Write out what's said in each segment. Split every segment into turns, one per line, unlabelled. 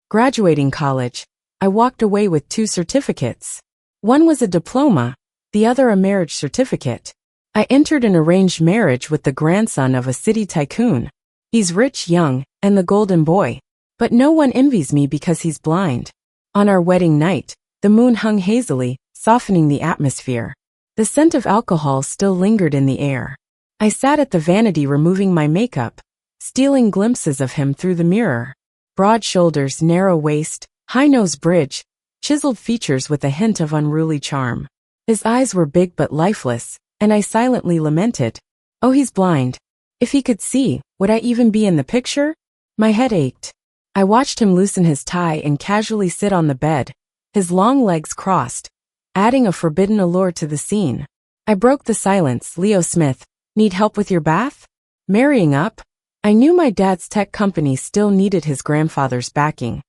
Graduating college, I walked away with 2 certificates. One was a diploma, the other a marriage certificate. I entered an arranged marriage with the grandson of a city tycoon. He's rich, young, and the golden boy. But no one envies me because he's blind. On our wedding night, the moon hung hazily, softening the atmosphere. The scent of alcohol still lingered in the air. I sat at the vanity removing my makeup, stealing glimpses of him through the mirror. Broad shoulders, narrow waist, high nose bridge, chiseled features with a hint of unruly charm. His eyes were big but lifeless, and I silently lamented. Oh, he's blind. If he could see, would I even be in the picture? My head ached. I watched him loosen his tie and casually sit on the bed, his long legs crossed, adding a forbidden allure to the scene. I broke the silence. Leo Smith, need help with your bath? Marrying up? I knew my dad's tech company still needed his grandfather's backing,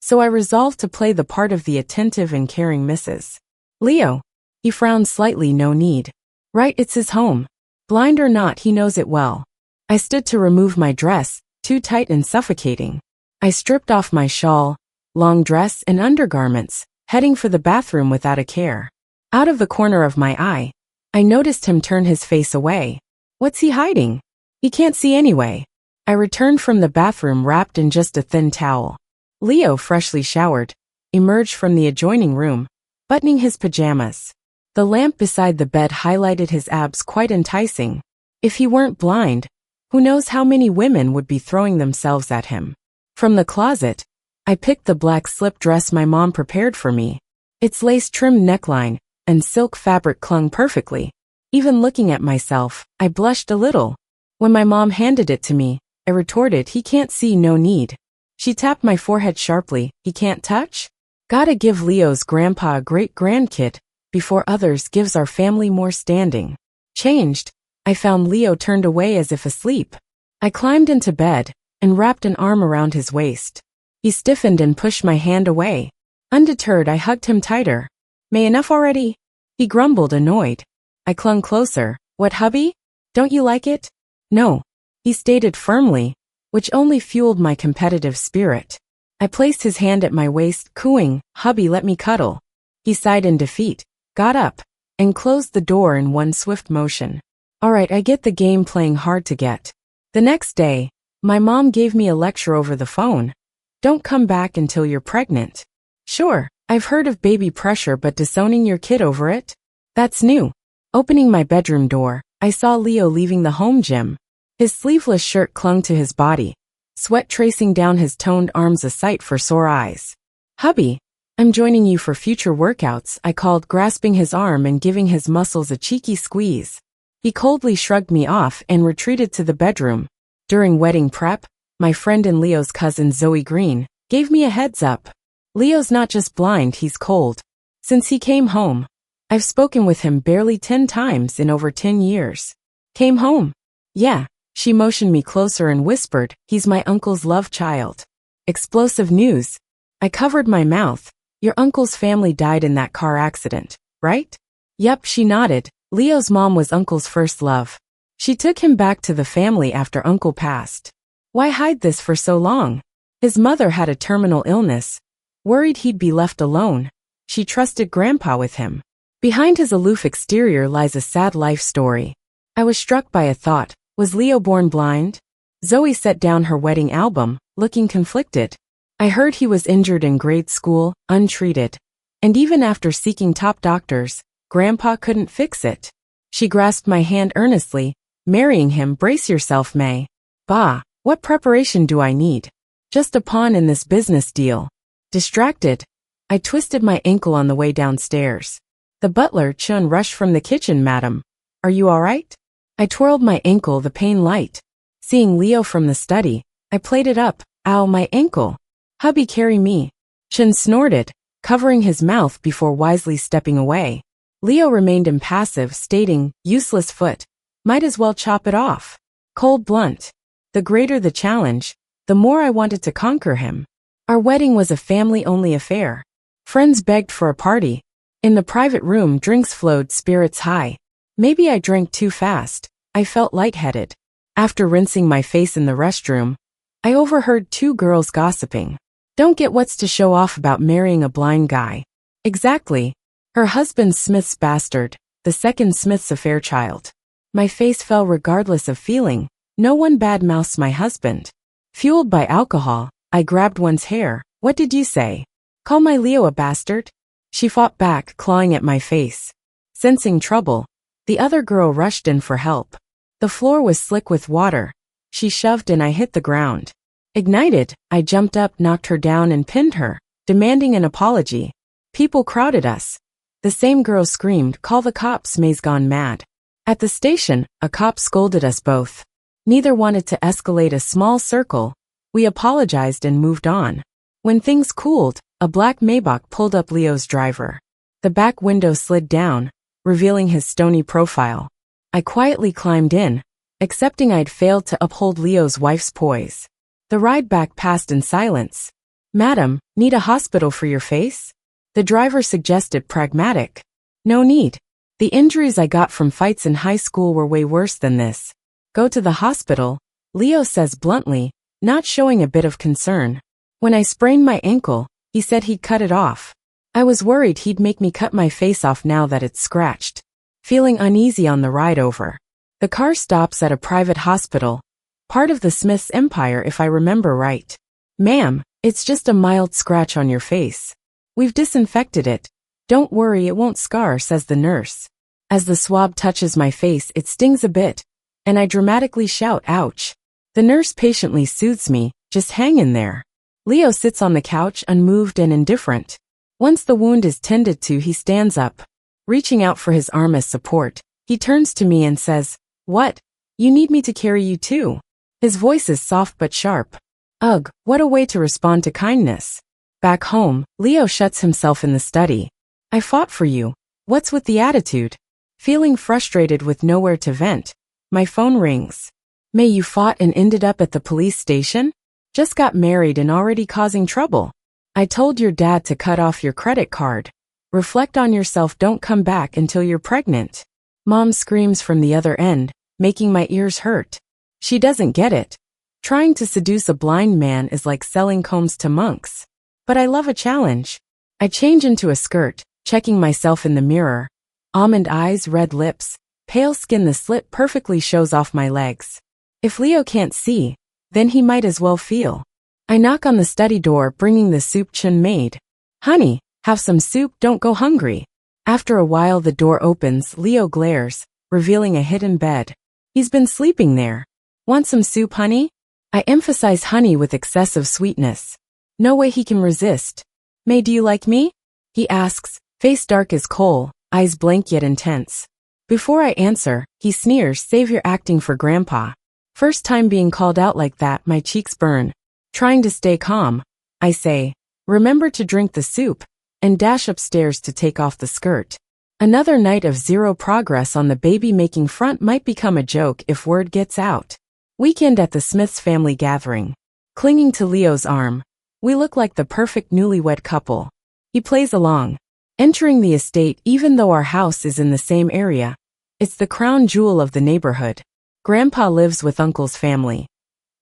so I resolved to play the part of the attentive and caring Mrs. Leo. He frowned slightly. No need. Right, it's his home. Blind or not, he knows it well. I stood to remove my dress, too tight and suffocating. I stripped off my shawl, long dress, and undergarments, heading for the bathroom without a care. Out of the corner of my eye, I noticed him turn his face away. What's he hiding? He can't see anyway. I returned from the bathroom wrapped in just a thin towel. Leo, freshly showered, emerged from the adjoining room, buttoning his pajamas. The lamp beside the bed highlighted his abs quite enticing. If he weren't blind, who knows how many women would be throwing themselves at him. From the closet, I picked the black slip dress my mom prepared for me. Its lace-trimmed neckline and silk fabric clung perfectly. Even looking at myself, I blushed a little. When my mom handed it to me, I retorted, he can't see, no need. She tapped my forehead sharply, he can't touch? Gotta give Leo's grandpa a great grandkid before others gives our family more standing. Changed, I found Leo turned away as if asleep. I climbed into bed and wrapped an arm around his waist. He stiffened and pushed my hand away. Undeterred, I hugged him tighter. May enough already? He grumbled, annoyed. I clung closer. What, hubby? Don't you like it? No, he stated firmly, which only fueled my competitive spirit. I placed his hand at my waist, cooing, hubby, let me cuddle. He sighed in defeat, got up, and closed the door in one swift motion. Alright, I get the game, playing hard to get. The next day, my mom gave me a lecture over the phone. Don't come back until you're pregnant. Sure, I've heard of baby pressure, but disowning your kid over it? That's new. Opening my bedroom door, I saw Leo leaving the home gym. His sleeveless shirt clung to his body, sweat tracing down his toned arms, a sight for sore eyes. Hubby, I'm joining you for future workouts, I called, grasping his arm and giving his muscles a cheeky squeeze. He coldly shrugged me off and retreated to the bedroom. During wedding prep, my friend and Leo's cousin Zoe Green gave me a heads up. Leo's not just blind, he's cold. Since he came home, I've spoken with him barely 10 times in over 10 years. Came home? Yeah. She motioned me closer and whispered, he's my uncle's love child. Explosive news. I covered my mouth. Your uncle's family died in that car accident, right? Yep, she nodded. Leo's mom was uncle's first love. She took him back to the family after uncle passed. Why hide this for so long? His mother had a terminal illness. Worried he'd be left alone, she trusted grandpa with him. Behind his aloof exterior lies a sad life story. I was struck by a thought. Was Leo born blind? Zoe set down her wedding album, looking conflicted. I heard he was injured in grade school, untreated. And even after seeking top doctors, Grandpa couldn't fix it. She grasped my hand earnestly. Marrying him, brace yourself, May. Bah, what preparation do I need? Just a pawn in this business deal. Distracted, I twisted my ankle on the way downstairs. The butler, Chun, rushed from the kitchen. Madam, are you all right? I twirled my ankle, the pain light. Seeing Leo from the study, I played it up. Ow, my ankle. Hubby, carry me. Chun snorted, covering his mouth before wisely stepping away. Leo remained impassive, stating, useless foot. Might as well chop it off. Cold blunt. The greater the challenge, the more I wanted to conquer him. Our wedding was a family-only affair. Friends begged for a party. In the private room, drinks flowed, spirits high. Maybe I drank too fast. I felt lightheaded. After rinsing my face in the restroom, I overheard 2 girls gossiping. Don't get what's to show off about marrying a blind guy. Exactly. Her husband's Smith's bastard, the second Smith's affair child. My face fell regardless of feeling. No one badmouths my husband. Fueled by alcohol, I grabbed one's hair. What did you say? Call my Leo a bastard? She fought back, clawing at my face. Sensing trouble, the other girl rushed in for help. The floor was slick with water. She shoved and I hit the ground. Ignited, I jumped up, knocked her down and pinned her, demanding an apology. People crowded us. The same girl screamed, "Call the cops, May's gone mad." At the station, a cop scolded us both. Neither wanted to escalate a small circle. We apologized and moved on. When things cooled, a black Maybach pulled up Leo's driver. The back window slid down, revealing his stony profile. I quietly climbed in, accepting I'd failed to uphold Leo's wife's poise. The ride back passed in silence. "Madam, need a hospital for your face?" The driver suggested, pragmatic. "No need. The injuries I got from fights in high school were way worse than this." "Go to the hospital," Leo says bluntly, not showing a bit of concern. When I sprained my ankle, he said he'd cut it off. I was worried he'd make me cut my face off now that it's scratched. Feeling uneasy on the ride over. The car stops at a private hospital, part of the Smiths' empire if I remember right. "Ma'am, it's just a mild scratch on your face. We've disinfected it. Don't worry, it won't scar," says the nurse. As the swab touches my face, it stings a bit, and I dramatically shout, "Ouch." The nurse patiently soothes me, "Just hang in there." Leo sits on the couch, unmoved and indifferent. Once the wound is tended to, he stands up. Reaching out for his arm as support, he turns to me and says, "What? You need me to carry you too?" His voice is soft but sharp. Ugh, what a way to respond to kindness. Back home, Leo shuts himself in the study. "I fought for you. What's with the attitude?" Feeling frustrated with nowhere to vent, my phone rings. "May, you fought and ended up at the police station? Just got married and already causing trouble. I told your dad to cut off your credit card. Reflect on yourself, don't come back until you're pregnant." Mom screams from the other end, making my ears hurt. She doesn't get it. Trying to seduce a blind man is like selling combs to monks. But I love a challenge. I change into a skirt, checking myself in the mirror. Almond eyes, red lips, pale skin. The slit perfectly shows off my legs. If Leo can't see, then he might as well feel. I knock on the study door, bringing the soup Chun made. "Honey, have some soup, don't go hungry." After a while the door opens, Leo glares, revealing a hidden bed. He's been sleeping there. "Want some soup, honey?" I emphasize honey with excessive sweetness. No way he can resist. "May, do you like me?" he asks, face dark as coal, eyes blank yet intense. Before I answer, he sneers, "Save your acting for Grandpa." First time being called out like that, my cheeks burn. Trying to stay calm, I say, "Remember to drink the soup," and dash upstairs to take off the skirt. Another night of zero progress on the baby-making front might become a joke if word gets out. Weekend at the Smiths family gathering. Clinging to Leo's arm, we look like the perfect newlywed couple. He plays along. Entering the estate, even though our house is in the same area, it's the crown jewel of the neighborhood. Grandpa lives with Uncle's family.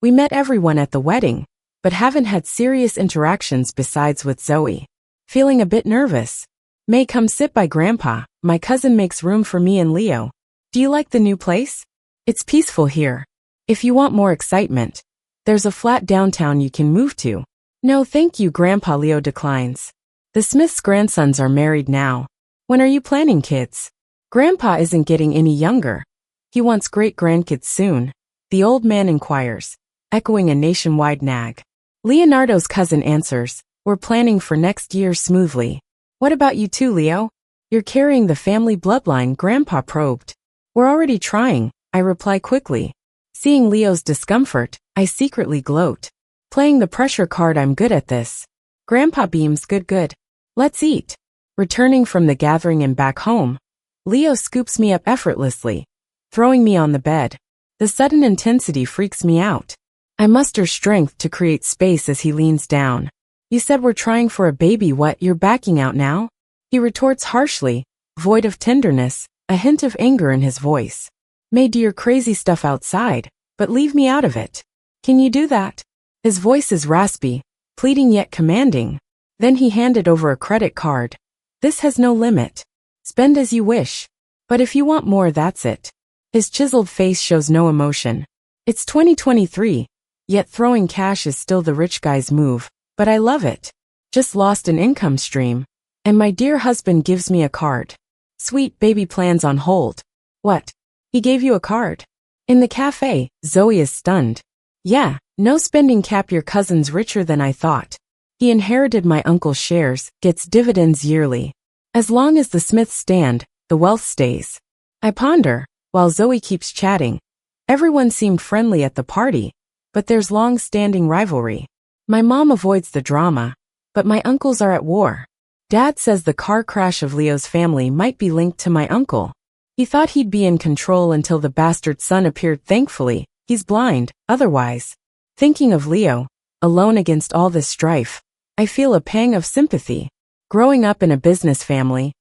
We met everyone at the wedding, but haven't had serious interactions besides with Zoe. Feeling a bit nervous. "May, come sit by Grandpa. My cousin makes room for me and Leo. Do you like the new place? It's peaceful here. If you want more excitement, there's a flat downtown you can move to." "No thank you, Grandpa," Leo declines. The Smiths' grandsons are married now. "When are you planning kids?" Grandpa isn't getting any younger. He wants great-grandkids soon, the old man inquires, echoing a nationwide nag. Leonardo's cousin answers, "We're planning for next year smoothly." "What about you too, Leo? You're carrying the family bloodline," Grandpa probed. "We're already trying," I reply quickly. Seeing Leo's discomfort, I secretly gloat. Playing the pressure card, I'm good at this. Grandpa beams, good. Let's eat." Returning from the gathering and back home, Leo scoops me up effortlessly, throwing me on the bed. The sudden intensity freaks me out. I muster strength to create space as he leans down. "You said we're trying for a baby, what, you're backing out now?" He retorts harshly, void of tenderness, a hint of anger in his voice. "May, do your crazy stuff outside, but leave me out of it. Can you do that?" His voice is raspy. pleading yet commanding. Then he handed over a credit card. This has no limit. Spend as you wish. But if you want more, that's it. His chiseled face shows no emotion. It's 2023, yet throwing cash is still the rich guy's move, but I love it. Just lost an income stream. And my dear husband gives me a card. Sweet baby plans on hold. What? He gave you a card? In the cafe, Zoe is stunned. Yeah, no spending cap, your cousin's richer than I thought. He inherited my uncle's shares, gets dividends yearly. As long as the Smiths stand, the wealth stays. I ponder, while Zoe keeps chatting. Everyone seemed friendly at the party, but there's long-standing rivalry. My mom avoids the drama, but my uncles are at war. Dad says the car crash of Leo's family might be linked to my uncle. He thought he'd be in control until the bastard son appeared. Thankfully, he's blind, otherwise. Thinking of Leo, alone against all this strife, I feel a pang of sympathy. Growing up in a business family,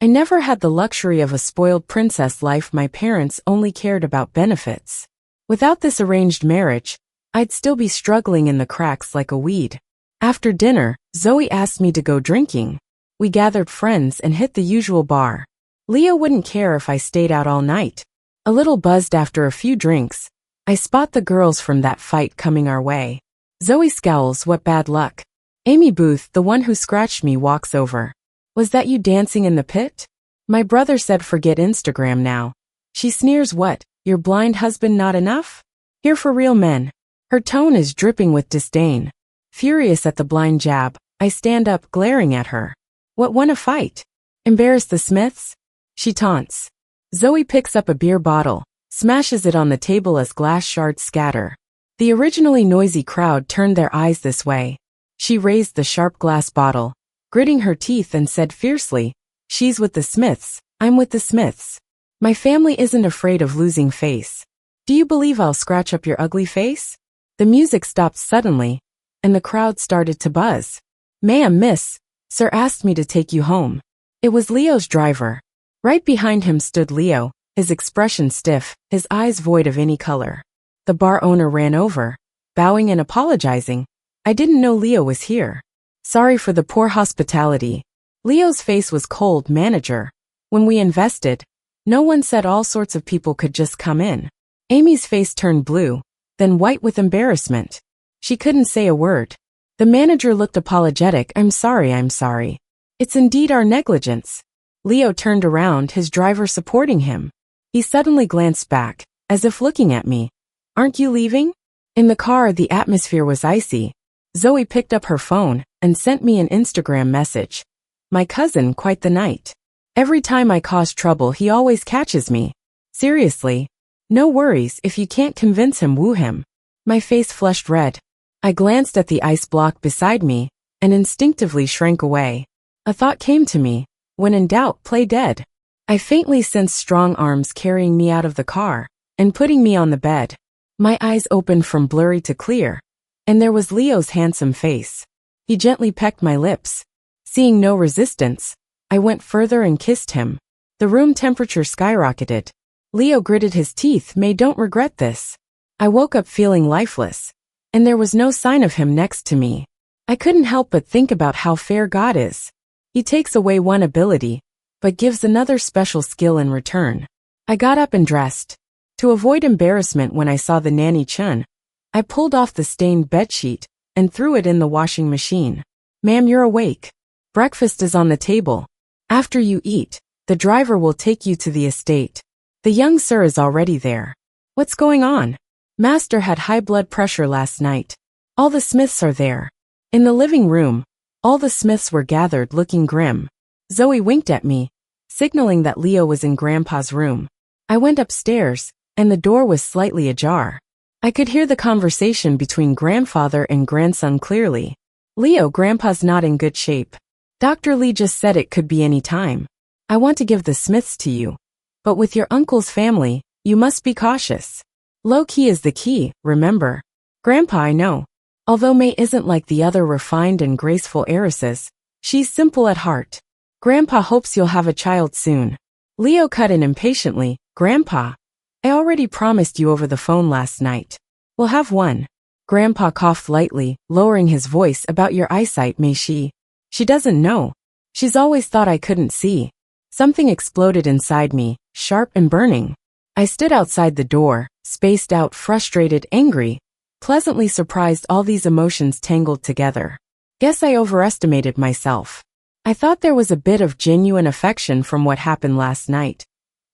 I never had the luxury of a spoiled princess life. My parents only cared about benefits. Without this arranged marriage, I'd still be struggling in the cracks like a weed. After dinner, Zoe asked me to go drinking. We gathered friends and hit the usual bar. Leo wouldn't care if I stayed out all night. A little buzzed after a few drinks, I spot the girls from that fight coming our way. Zoe scowls. What bad luck. Amy Booth, the one who scratched me, walks over. Was that you dancing in the pit? My brother said forget Instagram now. She sneers. What, your blind husband not enough? Here for real men. Her tone is dripping with disdain. Furious at the blind jab, I stand up, glaring at her. What, won a fight? Embarrass the Smiths? She taunts. Zoe picks up a beer bottle, smashes it on the table as glass shards scatter. The originally noisy crowd turned their eyes this way. She raised the sharp glass bottle, gritting her teeth, and said fiercely, She's with the Smiths, I'm with the Smiths. My family isn't afraid of losing face. Do you believe I'll scratch up your ugly face? The music stopped suddenly, and the crowd started to buzz. Ma'am, miss, sir asked me to take you home. It was Leo's driver. Right behind him stood Leo, his expression stiff, his eyes void of any color. The bar owner ran over, bowing and apologizing. I didn't know Leo was here. Sorry for the poor hospitality. Leo's face was cold. Manager. When we invested, no one said all sorts of people could just come in. Amy's face turned blue, then white with embarrassment. She couldn't say a word. The manager looked apologetic. I'm sorry. It's indeed our negligence. Leo turned around, his driver supporting him. He suddenly glanced back, as if looking at me. Aren't you leaving? In the car, the atmosphere was icy. Zoe picked up her phone and sent me an Instagram message. My cousin, quite the night. Every time I cause trouble, he always catches me. Seriously. No worries, if you can't convince him, woo him. My face flushed red. I glanced at the ice block beside me and instinctively shrank away. A thought came to me. When in doubt, play dead. I faintly sensed strong arms carrying me out of the car and putting me on the bed. My eyes opened from blurry to clear, and there was Leo's handsome face. He gently pecked my lips. Seeing no resistance, I went further and kissed him. The room temperature skyrocketed. Leo gritted his teeth. May don't regret this. I woke up feeling lifeless, and there was no sign of him next to me. I couldn't help but think about how fair God is. He takes away one ability, but gives another special skill in return. I got up and dressed. To avoid embarrassment when I saw the nanny Chun, I pulled off the stained bedsheet and threw it in the washing machine. Ma'am, you're awake. Breakfast is on the table. After you eat, the driver will take you to the estate. The young sir is already there. What's going on? Master had high blood pressure last night. All the Smiths are there. In the living room, all the Smiths were gathered, looking grim. Zoe winked at me, signaling that Leo was in Grandpa's room. I went upstairs, and the door was slightly ajar. I could hear the conversation between grandfather and grandson clearly. Leo, Grandpa's not in good shape. Dr. Lee just said it could be any time. I want to give the Smiths to you, but with your uncle's family, you must be cautious. Low key is the key, remember. Grandpa, I know. Although May isn't like the other refined and graceful heiresses, she's simple at heart. Grandpa hopes you'll have a child soon. Leo cut in impatiently. Grandpa, I already promised you over the phone last night. We'll have one. Grandpa coughed lightly, lowering his voice. About your eyesight, may she? She doesn't know. She's always thought I couldn't see. Something exploded inside me, sharp and burning. I stood outside the door, spaced out, frustrated, angry, pleasantly surprised, all these emotions tangled together. Guess I overestimated myself. I thought there was a bit of genuine affection from what happened last night.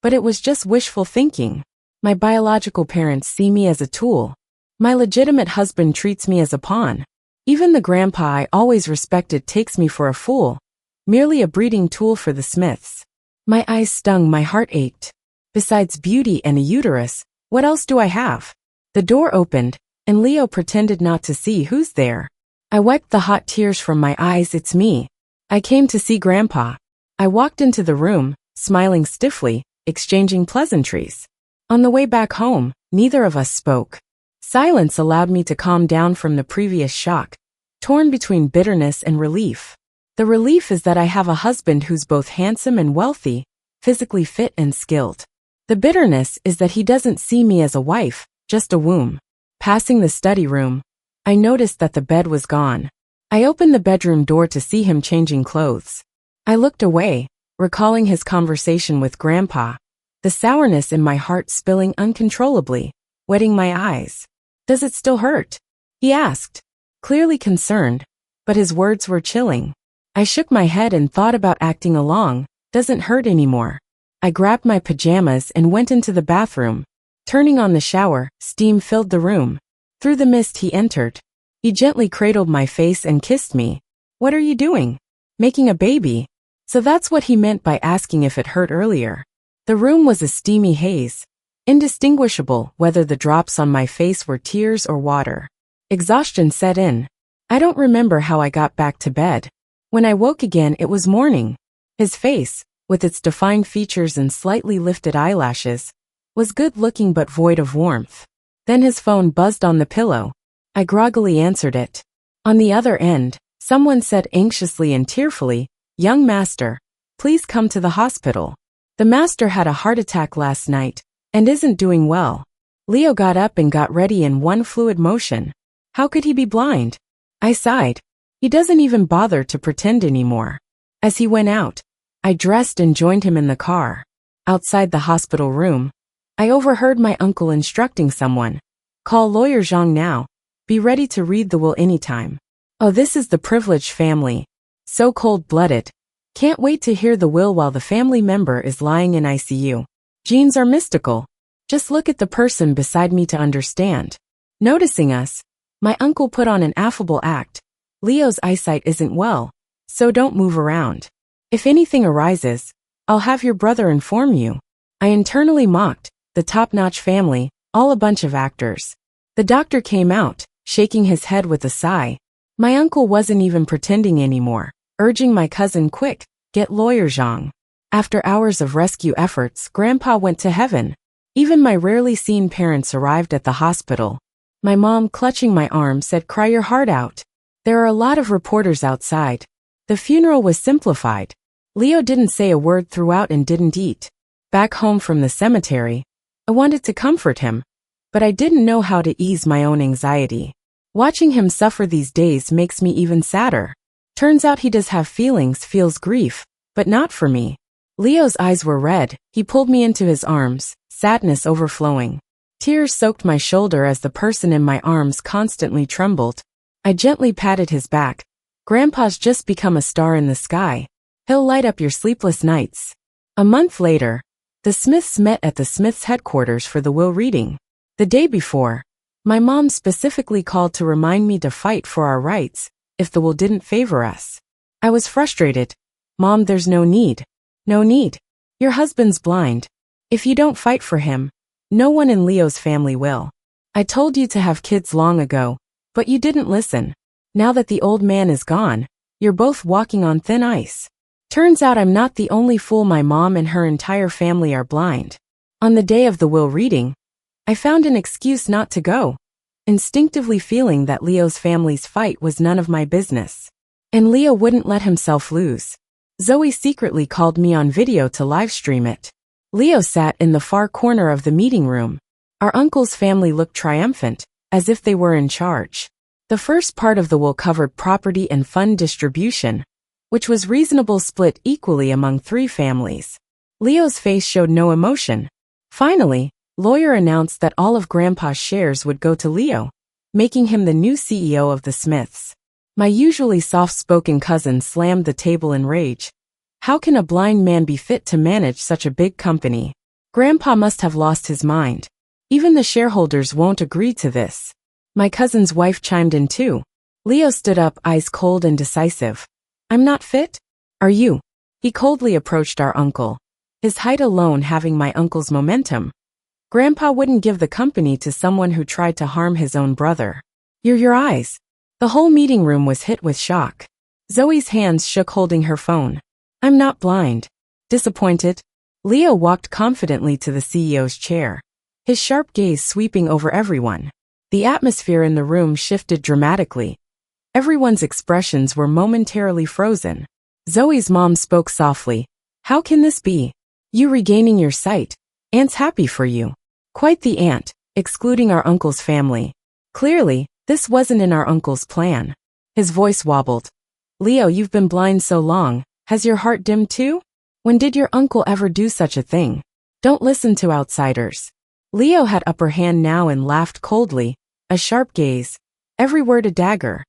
But it was just wishful thinking. My biological parents see me as a tool. My legitimate husband treats me as a pawn. Even the grandpa I always respected takes me for a fool, merely a breeding tool for the Smiths. My eyes stung, my heart ached. Besides beauty and a uterus, what else do I have? The door opened, and Leo pretended not to see. Who's there? I wiped the hot tears from my eyes. It's me. I came to see Grandpa. I walked into the room, smiling stiffly, exchanging pleasantries. On the way back home, neither of us spoke. Silence allowed me to calm down from the previous shock, torn between bitterness and relief. The relief is that I have a husband who's both handsome and wealthy, physically fit and skilled. The bitterness is that he doesn't see me as a wife, just a womb. Passing the study room, I noticed that the bed was gone. I opened the bedroom door to see him changing clothes. I looked away, recalling his conversation with Grandpa, the sourness in my heart spilling uncontrollably, wetting my eyes. Does it still hurt? He asked, clearly concerned, but his words were chilling. I shook my head and thought about acting along. Doesn't hurt anymore. I grabbed my pajamas and went into the bathroom. Turning on the shower, steam filled the room. Through the mist he entered. He gently cradled my face and kissed me. What are you doing? Making a baby. So that's what he meant by asking if it hurt earlier. The room was a steamy haze, indistinguishable whether the drops on my face were tears or water. Exhaustion set in. I don't remember how I got back to bed. When I woke again, it was morning. His face, with its defined features and slightly lifted eyelashes, was good-looking but void of warmth. Then his phone buzzed on the pillow. I groggily answered it. On the other end, someone said anxiously and tearfully, "Young master, please come to the hospital. The master had a heart attack last night and isn't doing well." Leo got up and got ready in one fluid motion. How could he be blind? I sighed. He doesn't even bother to pretend anymore. As he went out, I dressed and joined him in the car. Outside the hospital room, I overheard my uncle instructing someone. Call Lawyer Zhang now. Be ready to read the will anytime. Oh, this is the privileged family. So cold-blooded. Can't wait to hear the will while the family member is lying in ICU. Genes are mystical. Just look at the person beside me to understand. Noticing us, my uncle put on an affable act. Leo's eyesight isn't well, so don't move around. If anything arises, I'll have your brother inform you. I internally mocked, the top-notch family, all a bunch of actors. The doctor came out, shaking his head with a sigh. My uncle wasn't even pretending anymore, urging my cousin, quick, get Lawyer Zhang. After hours of rescue efforts, Grandpa went to heaven. Even my rarely seen parents arrived at the hospital. My mom, clutching my arm, said, cry your heart out. There are a lot of reporters outside. The funeral was simplified. Leo didn't say a word throughout and didn't eat. Back home from the cemetery, I wanted to comfort him, but I didn't know how to ease my own anxiety. Watching him suffer these days makes me even sadder. Turns out he does have feelings, feels grief, but not for me. Leo's eyes were red. He pulled me into his arms, sadness overflowing. Tears soaked my shoulder as the person in my arms constantly trembled. I gently patted his back. Grandpa's just become a star in the sky. He'll light up your sleepless nights. A month later, the Smiths met at the Smiths headquarters for the will reading. The day before, my mom specifically called to remind me to fight for our rights if the will didn't favor us. I was frustrated. Mom, there's no need. No need. Your husband's blind. If you don't fight for him, no one in Leo's family will. I told you to have kids long ago, but you didn't listen. Now that the old man is gone, you're both walking on thin ice. Turns out I'm not the only fool. My mom and her entire family are blind. On the day of the will reading, I found an excuse not to go, instinctively feeling that Leo's family's fight was none of my business. And Leo wouldn't let himself lose. Zoe secretly called me on video to livestream it. Leo sat in the far corner of the meeting room. Our uncle's family looked triumphant, as if they were in charge. The first part of the will covered property and fund distribution, which was reasonable split equally among 3 families. Leo's face showed no emotion. Finally, lawyer announced that all of Grandpa's shares would go to Leo, making him the new CEO of the Smiths. My usually soft-spoken cousin slammed the table in rage. How can a blind man be fit to manage such a big company? Grandpa must have lost his mind. Even the shareholders won't agree to this. My cousin's wife chimed in too. Leo stood up, eyes cold and decisive. I'm not fit? Are you? He coldly approached our uncle, his height alone having my uncle's momentum. Grandpa wouldn't give the company to someone who tried to harm his own brother. Your eyes. The whole meeting room was hit with shock. Zoe's hands shook holding her phone. I'm not blind. Disappointed? Leo walked confidently to the CEO's chair, his sharp gaze sweeping over everyone. The atmosphere in the room shifted dramatically. Everyone's expressions were momentarily frozen. Zoe's mom spoke softly. How can this be? You regaining your sight. Aunt's happy for you. Quite the aunt, excluding our uncle's family. Clearly, this wasn't in our uncle's plan. His voice wobbled. Leo, you've been blind so long. Has your heart dimmed too? When did your uncle ever do such a thing? Don't listen to outsiders. Leo had upper hand now and laughed coldly, a sharp gaze, every word a dagger.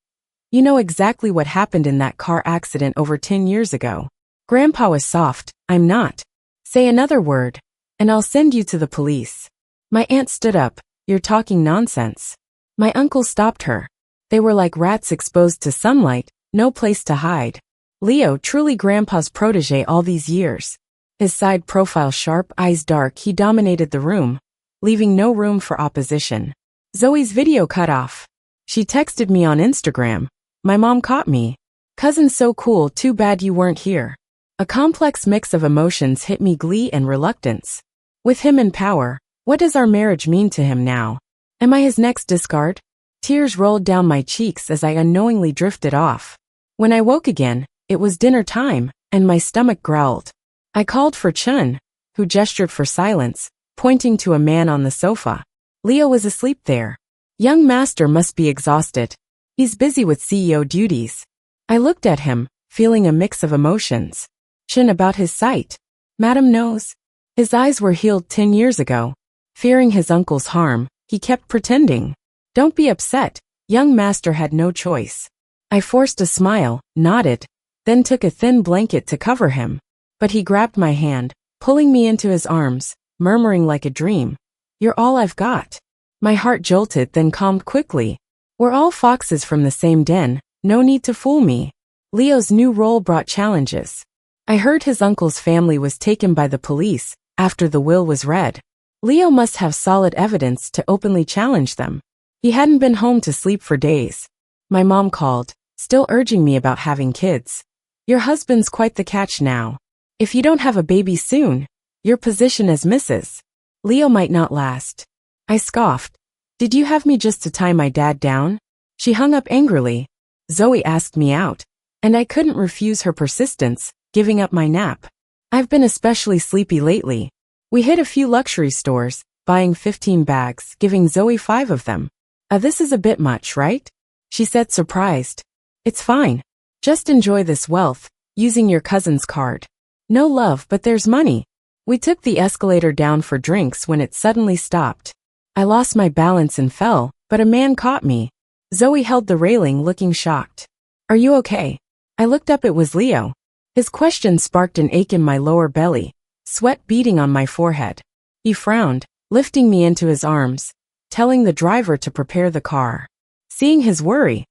You know exactly what happened in that car accident over 10 years ago. Grandpa was soft. I'm not. Say another word, and I'll send you to the police. My aunt stood up. You're talking nonsense. My uncle stopped her. They were like rats exposed to sunlight, no place to hide. Leo, truly Grandpa's protege all these years. His side profile sharp, eyes dark, he dominated the room, leaving no room for opposition. Zoe's video cut off. She texted me on Instagram. My mom caught me. Cousin so cool, too bad you weren't here. A complex mix of emotions hit me, glee and reluctance. With him in power, what does our marriage mean to him now? Am I his next discard? Tears rolled down my cheeks as I unknowingly drifted off. When I woke again, it was dinner time, and my stomach growled. I called for Chun, who gestured for silence, pointing to a man on the sofa. Leo was asleep there. Young master must be exhausted. He's busy with CEO duties. I looked at him, feeling a mix of emotions. Chun about his sight. Madam knows. His eyes were healed 10 years ago. Fearing his uncle's harm, he kept pretending. Don't be upset. Young master had no choice. I forced a smile, nodded, then took a thin blanket to cover him. But he grabbed my hand, pulling me into his arms, murmuring like a dream. You're all I've got. My heart jolted, then calmed quickly. We're all foxes from the same den, no need to fool me. Leo's new role brought challenges. I heard his uncle's family was taken by the police after the will was read. Leo must have solid evidence to openly challenge them. He hadn't been home to sleep for days. My mom called, still urging me about having kids. Your husband's quite the catch now. If you don't have a baby soon, your position as Mrs. Leo might not last. I scoffed. Did you have me just to tie my dad down? She hung up angrily. Zoe asked me out, and I couldn't refuse her persistence, giving up my nap. I've been especially sleepy lately. We hit a few luxury stores, buying 15 bags, giving Zoe 5 of them. This is a bit much, right? She said, surprised. It's fine. Just enjoy this wealth, using your cousin's card. No love, but there's money. We took the escalator down for drinks when it suddenly stopped. I lost my balance and fell, but a man caught me. Zoe held the railing, looking shocked. Are you okay? I looked up, it was Leo. His question sparked an ache in my lower belly, sweat beading on my forehead. He frowned, lifting me into his arms, telling the driver to prepare the car. Seeing his worry,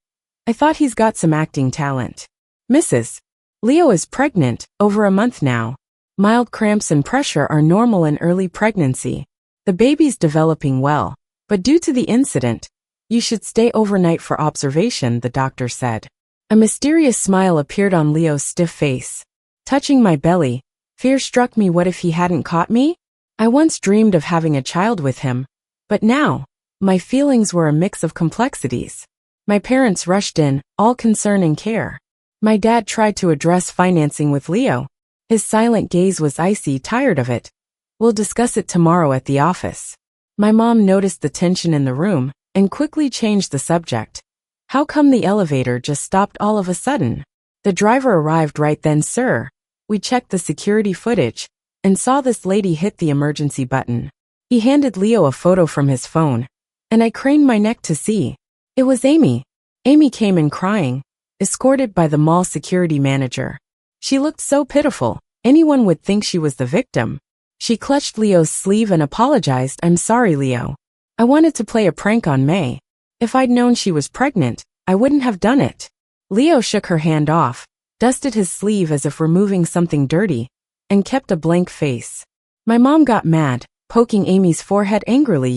I thought he's got some acting talent. Mrs. Leo is pregnant, over a month now. Mild cramps and pressure are normal in early pregnancy. The baby's developing well, but due to the incident, you should stay overnight for observation, the doctor said. A mysterious smile appeared on Leo's stiff face. Touching my belly, fear struck me. What if he hadn't caught me? I once dreamed of having a child with him, but now, my feelings were a mix of complexities. My parents rushed in, all concern and care. My dad tried to address financing with Leo. His silent gaze was icy, tired of it. We'll discuss it tomorrow at the office. My mom noticed the tension in the room, and quickly changed the subject. How come the elevator just stopped all of a sudden? The driver arrived right then, sir. We checked the security footage and saw this lady hit the emergency button. He handed Leo a photo from his phone, and I craned my neck to see. It was Amy. Amy came in crying, escorted by the mall security manager. She looked so pitiful, anyone would think she was the victim. She clutched Leo's sleeve and apologized. I'm sorry, Leo. I wanted to play a prank on May. If I'd known she was pregnant, I wouldn't have done it. Leo shook her hand off, dusted his sleeve as if removing something dirty, and kept a blank face. My mom got mad, poking Amy's forehead angrily.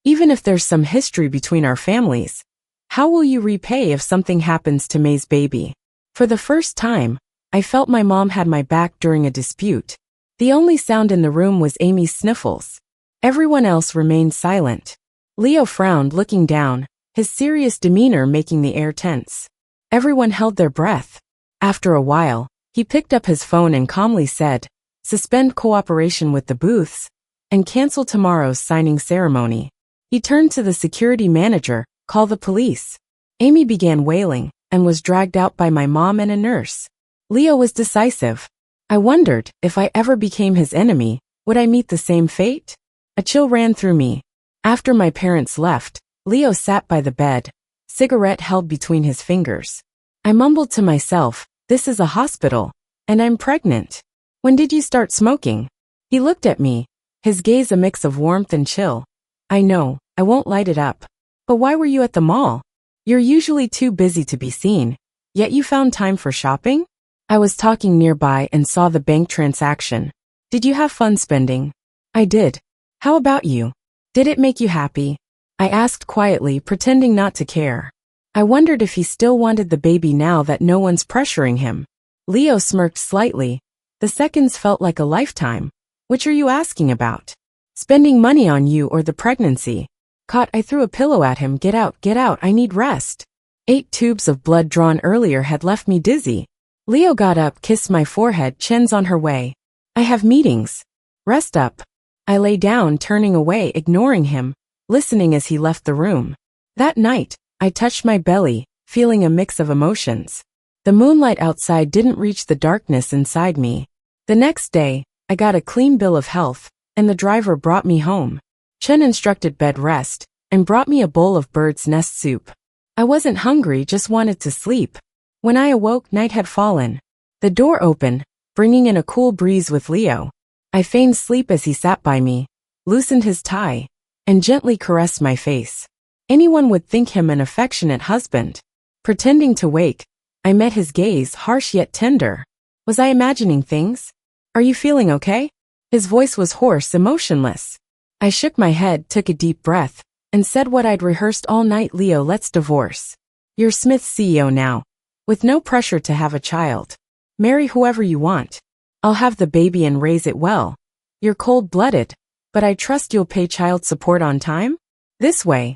Even if there's some history between our families, how will you repay if something happens to May's baby? For the first time, I felt my mom had my back during a dispute. The only sound in the room was Amy's sniffles. Everyone else remained silent. Leo frowned, looking down, his serious demeanor making the air tense. Everyone held their breath. After a while, he picked up his phone and calmly said, "Suspend cooperation with the booths and cancel tomorrow's signing ceremony." He turned to the security manager, "Call the police." Amy began wailing and was dragged out by my mom and a nurse. Leo was decisive. I wondered, if I ever became his enemy, would I meet the same fate? A chill ran through me. After my parents left, Leo sat by the bed, cigarette held between his fingers. I mumbled to myself, this is a hospital, and I'm pregnant. When did you start smoking? He looked at me, his gaze a mix of warmth and chill. I know, I won't light it up. But why were you at the mall? You're usually too busy to be seen, yet you found time for shopping? I was talking nearby and saw the bank transaction. Did you have fun spending? I did. How about you? Did it make you happy? I asked quietly, pretending not to care. I wondered if he still wanted the baby now that no one's pressuring him. Leo smirked slightly. The seconds felt like a lifetime. Which are you asking about? Spending money on you or the pregnancy? Caught, I threw a pillow at him. Get out, I need rest. 8 tubes of blood drawn earlier had left me dizzy. Leo got up, kissed my forehead. Chen's on her way. I have meetings. Rest up. I lay down, turning away, ignoring him, listening as he left the room. That night, I touched my belly, feeling a mix of emotions. The moonlight outside didn't reach the darkness inside me. The next day, I got a clean bill of health, and the driver brought me home. Chen instructed bed rest, and brought me a bowl of bird's nest soup. I wasn't hungry, just wanted to sleep. When I awoke, night had fallen. The door opened, bringing in a cool breeze with Leo. I feigned sleep as he sat by me, loosened his tie, and gently caressed my face. Anyone would think him an affectionate husband. Pretending to wake, I met his gaze, harsh yet tender. Was I imagining things? Are you feeling okay? His voice was hoarse, emotionless. I shook my head, took a deep breath, and said what I'd rehearsed all night. Leo, let's divorce. You're Smith's CEO now, with no pressure to have a child. Marry whoever you want. I'll have the baby and raise it well. You're cold-blooded, but I trust you'll pay child support on time? This way,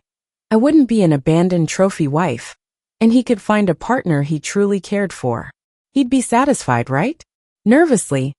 I wouldn't be an abandoned trophy wife, and he could find a partner he truly cared for. He'd be satisfied, right? Nervously,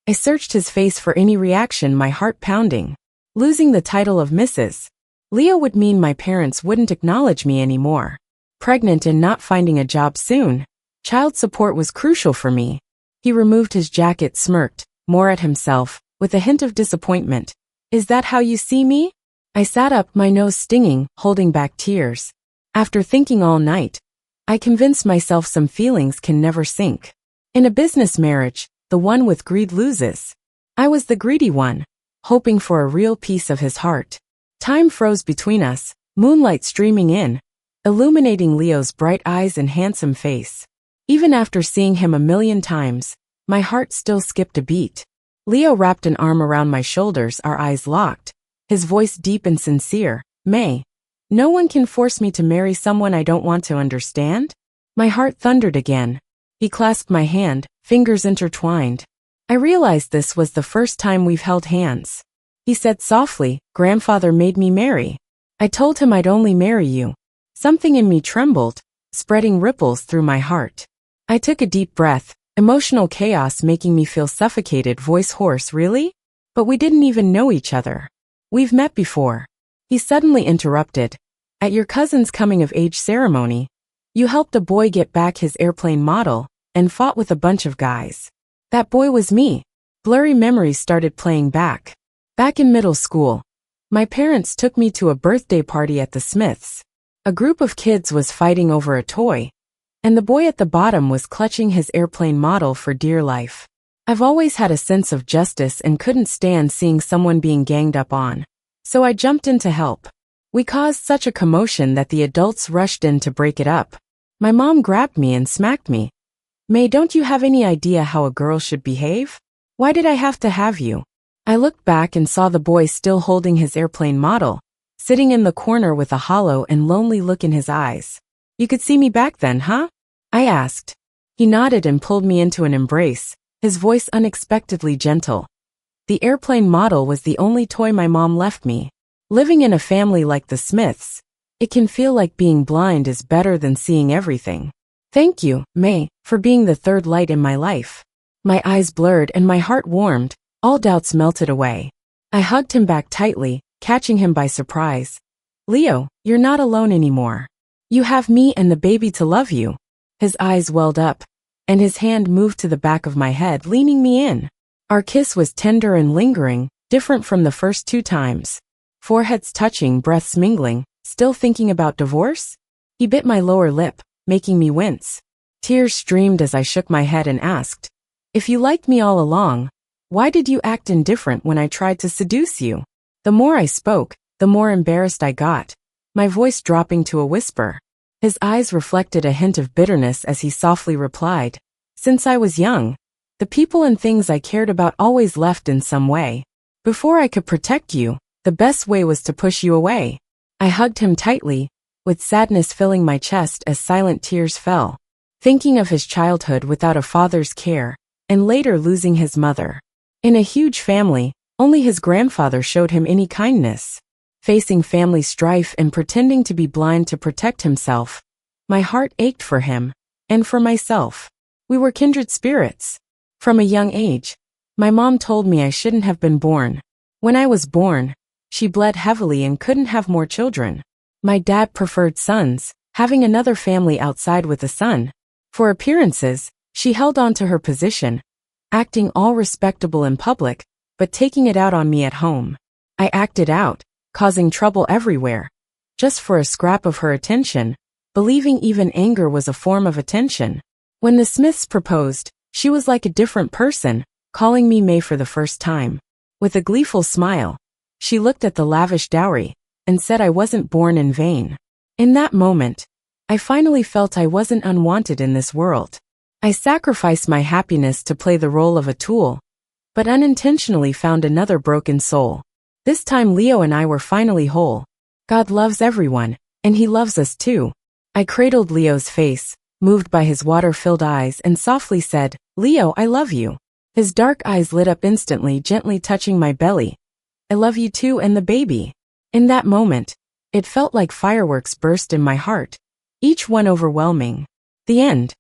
I searched his face for any reaction, my heart pounding. Losing the title of Mrs. Leo would mean my parents wouldn't acknowledge me anymore. Pregnant and not finding a job soon, child support was crucial for me. He removed his jacket, smirked, more at himself, with a hint of disappointment. Is that how you see me? I sat up, my nose stinging, holding back tears. After thinking all night, I convinced myself some feelings can never sink. In a business marriage, the one with greed loses. I was the greedy one, hoping for a real piece of his heart. Time froze between us, moonlight streaming in, illuminating Leo's bright eyes and handsome face. Even after seeing him a million times, my heart still skipped a beat. Leo wrapped an arm around my shoulders, our eyes locked, his voice deep and sincere. May, no one can force me to marry someone I don't want to, understand? My heart thundered again. He clasped my hand, fingers intertwined. I realized this was the first time we've held hands. He said softly, Grandfather made me marry. I told him I'd only marry you. Something in me trembled, spreading ripples through my heart. I took a deep breath, emotional chaos making me feel suffocated, voice hoarse. Really? But we didn't even know each other. We've met before. He suddenly interrupted, At your cousin's coming-of-age ceremony, you helped a boy get back his airplane model and fought with a bunch of guys. That boy was me. Blurry memories started playing back. Back in middle school, my parents took me to a birthday party at the Smiths. A group of kids was fighting over a toy, and the boy at the bottom was clutching his airplane model for dear life. I've always had a sense of justice and couldn't stand seeing someone being ganged up on, so I jumped in to help. We caused such a commotion that the adults rushed in to break it up. My mom grabbed me and smacked me. "May, don't you have any idea how a girl should behave? Why did I have to have you?" I looked back and saw the boy still holding his airplane model, sitting in the corner with a hollow and lonely look in his eyes. "You could see me back then, huh?" I asked. He nodded and pulled me into an embrace, his voice unexpectedly gentle. The airplane model was the only toy my mom left me. Living in a family like the Smiths, it can feel like being blind is better than seeing everything. Thank you, May, for being the third light in my life. My eyes blurred and my heart warmed, all doubts melted away. I hugged him back tightly, catching him by surprise. "Leo, you're not alone anymore. You have me and the baby to love you." His eyes welled up, and his hand moved to the back of my head, leaning me in. Our kiss was tender and lingering, different from the first 2 times. Foreheads touching, breaths mingling, still thinking about divorce? He bit my lower lip, making me wince. Tears streamed as I shook my head and asked, "If you liked me all along, why did you act indifferent when I tried to seduce you?" The more I spoke, the more embarrassed I got, my voice dropping to a whisper. His eyes reflected a hint of bitterness as he softly replied, "Since I was young, the people and things I cared about always left in some way. Before I could protect you, the best way was to push you away." I hugged him tightly, with sadness filling my chest as silent tears fell, thinking of his childhood without a father's care, and later losing his mother. In a huge family, only his grandfather showed him any kindness. Facing family strife and pretending to be blind to protect himself, my heart ached for him, and for myself. We were kindred spirits. From a young age, my mom told me I shouldn't have been born. When I was born, she bled heavily and couldn't have more children. My dad preferred sons, having another family outside with a son. For appearances, she held on to her position, acting all respectable in public, but taking it out on me at home. I acted out, causing trouble everywhere, just for a scrap of her attention, believing even anger was a form of attention. When the Smiths proposed, she was like a different person, calling me May for the first time. With a gleeful smile, she looked at the lavish dowry, and said I wasn't born in vain. In that moment, I finally felt I wasn't unwanted in this world. I sacrificed my happiness to play the role of a tool, but unintentionally found another broken soul. This time Leo and I were finally whole. God loves everyone, and he loves us too. I cradled Leo's face, moved by his water-filled eyes, and softly said, "Leo, I love you." His dark eyes lit up instantly, gently touching my belly. "I love you too, and the baby." In that moment, it felt like fireworks burst in my heart, each one overwhelming. The end.